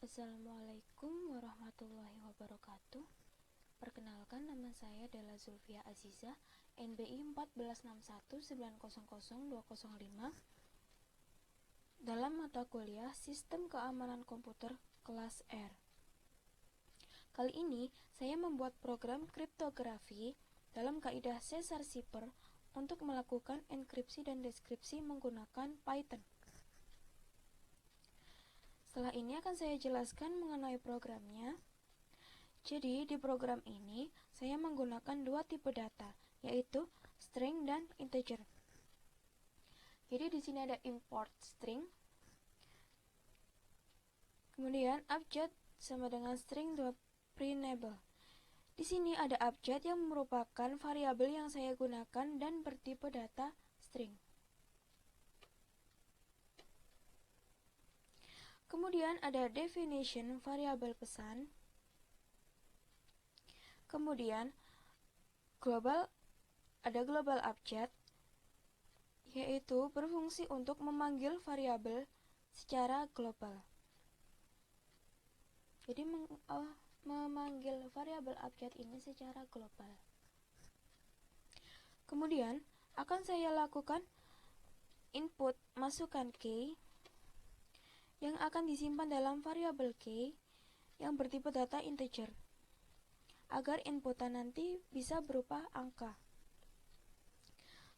Assalamualaikum warahmatullahi wabarakatuh. Perkenalkan, nama saya Della Zulfia Aziza, NBI 14619002005, dalam mata kuliah Sistem Keamanan Komputer kelas R. Kali ini saya membuat program kriptografi dalam kaidah Caesar-Cipher untuk melakukan enkripsi dan deskripsi menggunakan Python. Setelah ini akan saya jelaskan mengenai programnya. Jadi di program ini saya menggunakan dua tipe data, yaitu string dan integer. Jadi di sini ada import string, kemudian abjad sama dengan string.printable. Di sini ada abjad yang merupakan variabel yang saya gunakan dan bertipe data string. Kemudian ada definition variabel pesan. Kemudian ada global abjad, yaitu berfungsi untuk memanggil variabel secara global. Jadi memanggil variabel abjad ini secara global. Kemudian akan saya lakukan input masukkan key yang akan disimpan dalam variabel key yang bertipe data integer, agar inputan nanti bisa berupa angka.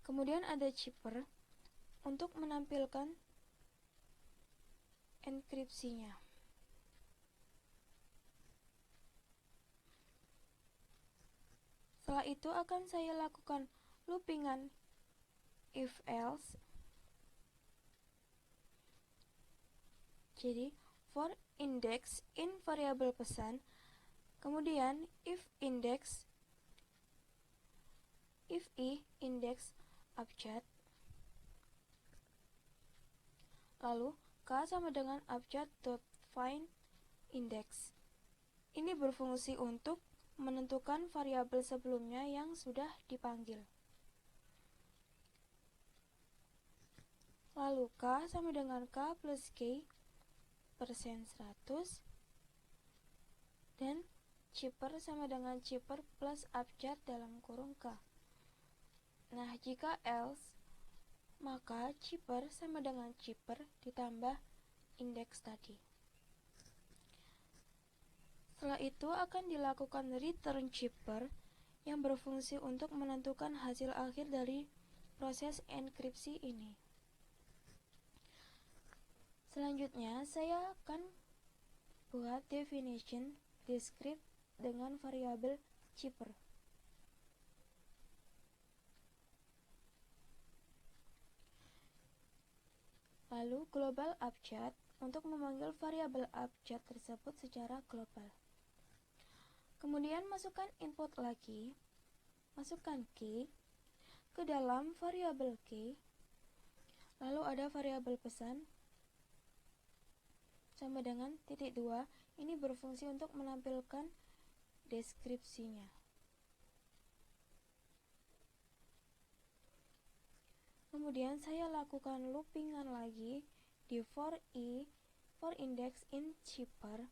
Kemudian ada Cipher untuk menampilkan enkripsinya. Setelah itu akan saya lakukan loopingan if else. Jadi for index in variabel pesan, kemudian if i index abjad, lalu k sama dengan abjad.find index. Ini berfungsi untuk menentukan variabel sebelumnya yang sudah dipanggil. Lalu k sama dengan k plus k %100, dan Cipher sama dengan Cipher plus abjad dalam kurung k. Nah, jika else, maka Cipher sama dengan Cipher ditambah indeks tadi. Setelah itu akan dilakukan return Cipher yang berfungsi untuk menentukan hasil akhir dari proses enkripsi ini. Selanjutnya saya akan buat definition descript dengan variabel Cipher. Lalu global abjad untuk memanggil variabel abjad tersebut secara global. Kemudian masukkan input lagi, masukkan key ke dalam variabel key. Lalu ada variabel pesan sama dengan titik 2, ini berfungsi untuk menampilkan deskripsinya. Kemudian saya lakukan loopingan lagi di for index in Cipher,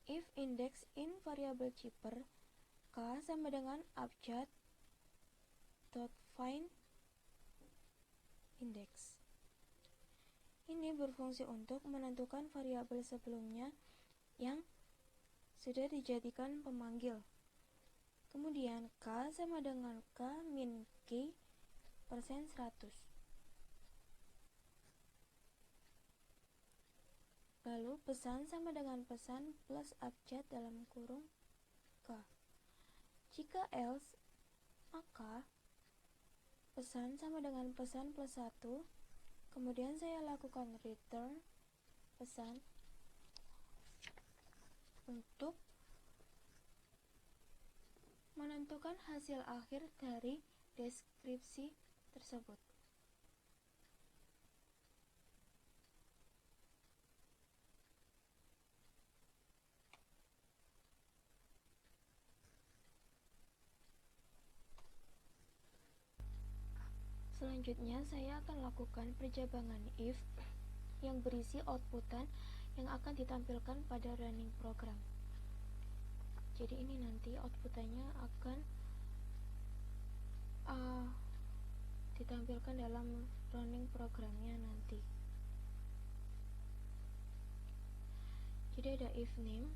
if index in variabel Cipher, k sama dengan abjad.find index. Ini berfungsi untuk menentukan variabel sebelumnya yang sudah dijadikan pemanggil. Kemudian k sama dengan k min k %100. Lalu pesan sama dengan pesan plus abjad dalam kurung k. Jika else, maka pesan sama dengan pesan plus 1. Kemudian saya lakukan return pesan untuk menentukan hasil akhir dari deskripsi tersebut. Selanjutnya saya akan lakukan perjabangan if yang berisi outputan yang akan ditampilkan pada running program. Jadi ini nanti outputannya akan ditampilkan dalam running programnya nanti. Jadi ada if name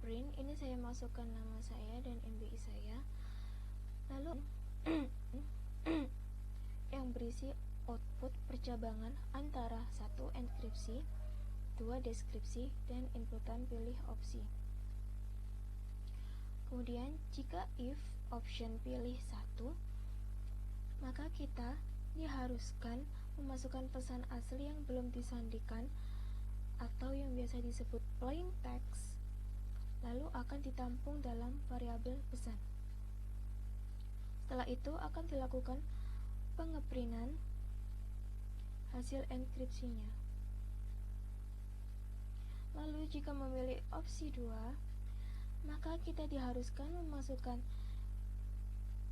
print, ini saya masukkan nama saya dan NBI saya, lalu yang berisi output percabangan antara 1 enkripsi, 2 deskripsi, dan inputan pilih opsi. Kemudian jika if option pilih 1, maka kita diharuskan memasukkan pesan asli yang belum disandikan atau yang biasa disebut plain text, lalu akan ditampung dalam variabel pesan. Setelah itu akan dilakukan pengeprintan hasil enkripsinya. Lalu jika memilih opsi 2, maka kita diharuskan memasukkan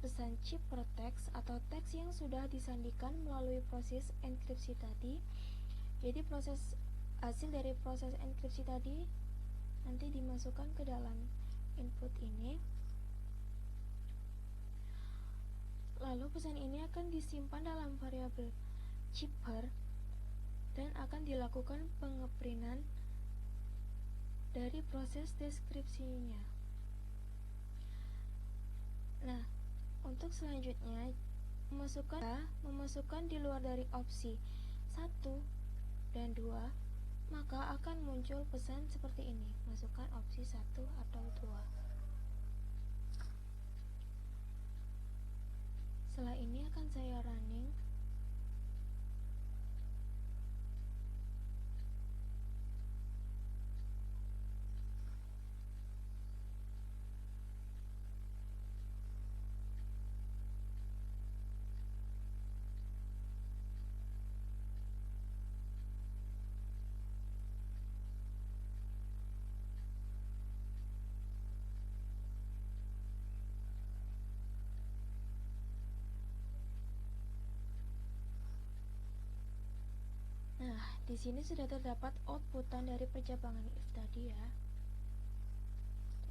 pesan ciphertext atau teks yang sudah disandikan melalui proses enkripsi tadi. Jadi hasil dari proses enkripsi tadi nanti dimasukkan ke dalam input ini. Lalu pesan ini akan disimpan dalam variabel cipher dan akan dilakukan pengeprintan dari proses deskripsinya. Nah, untuk selanjutnya memasukkan di luar dari opsi 1 dan 2, maka akan muncul pesan seperti ini, masukkan opsi 1 atau 2. Setelah ini akan saya running. Nah, di sini sudah terdapat outputan dari percabangan if tadi ya.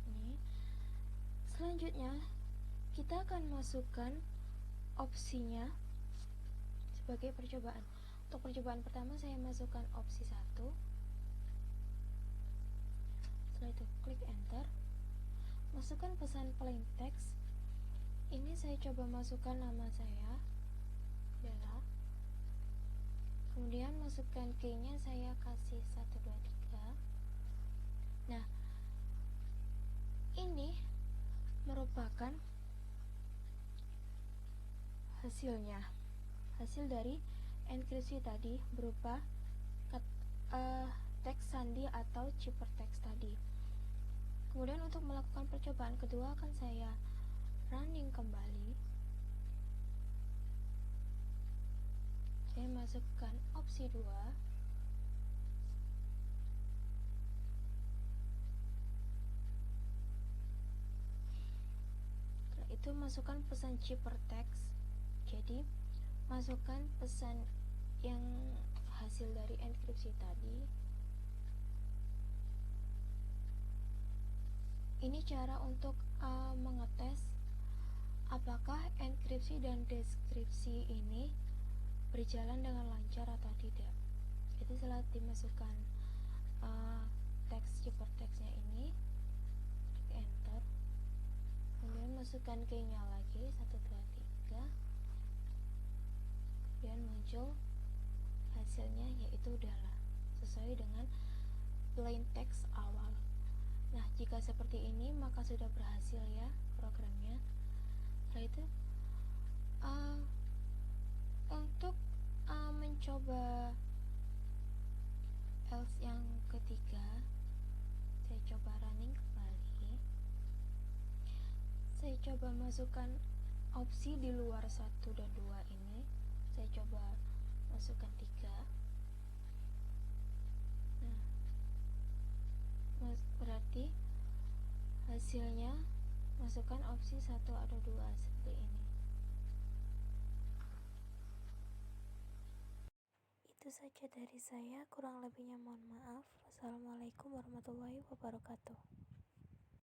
Ini. Selanjutnya, kita akan masukkan opsinya sebagai percobaan. Untuk percobaan pertama saya masukkan opsi 1. Setelah itu klik enter. Masukkan pesan plain text. Ini saya coba masukkan nama saya, Bella. Kemudian masukkan key-nya, saya kasih 1, 2, 3. Nah, ini merupakan hasilnya. Hasil dari enkripsi tadi berupa teks sandi atau ciphertext tadi. Kemudian untuk melakukan percobaan kedua akan saya running kembali. Saya masukkan opsi 2. Setelah itu masukkan pesan ciphertext. Jadi masukkan pesan yang hasil dari enkripsi tadi. Ini cara untuk mengetes apakah enkripsi dan deskripsi ini berjalan dengan lancar atau tidak. Jadi setelah dimasukkan teks ciphertextnya ini, klik enter. Kemudian masukkan key-nya lagi 1, 2, 3. Kemudian muncul hasilnya, yaitu udahlah sesuai dengan plain text awal. Nah, jika seperti ini maka sudah berhasil ya programnya. Setelah itu untuk mencoba else yang ketiga, saya coba running kembali. Saya coba masukkan opsi di luar 1 dan 2 ini. Saya coba masukkan 3. Nah, berarti hasilnya masukkan opsi 1 atau 2 seperti ini. Itu saja dari saya, kurang lebihnya mohon maaf. Wassalamualaikum warahmatullahi wabarakatuh.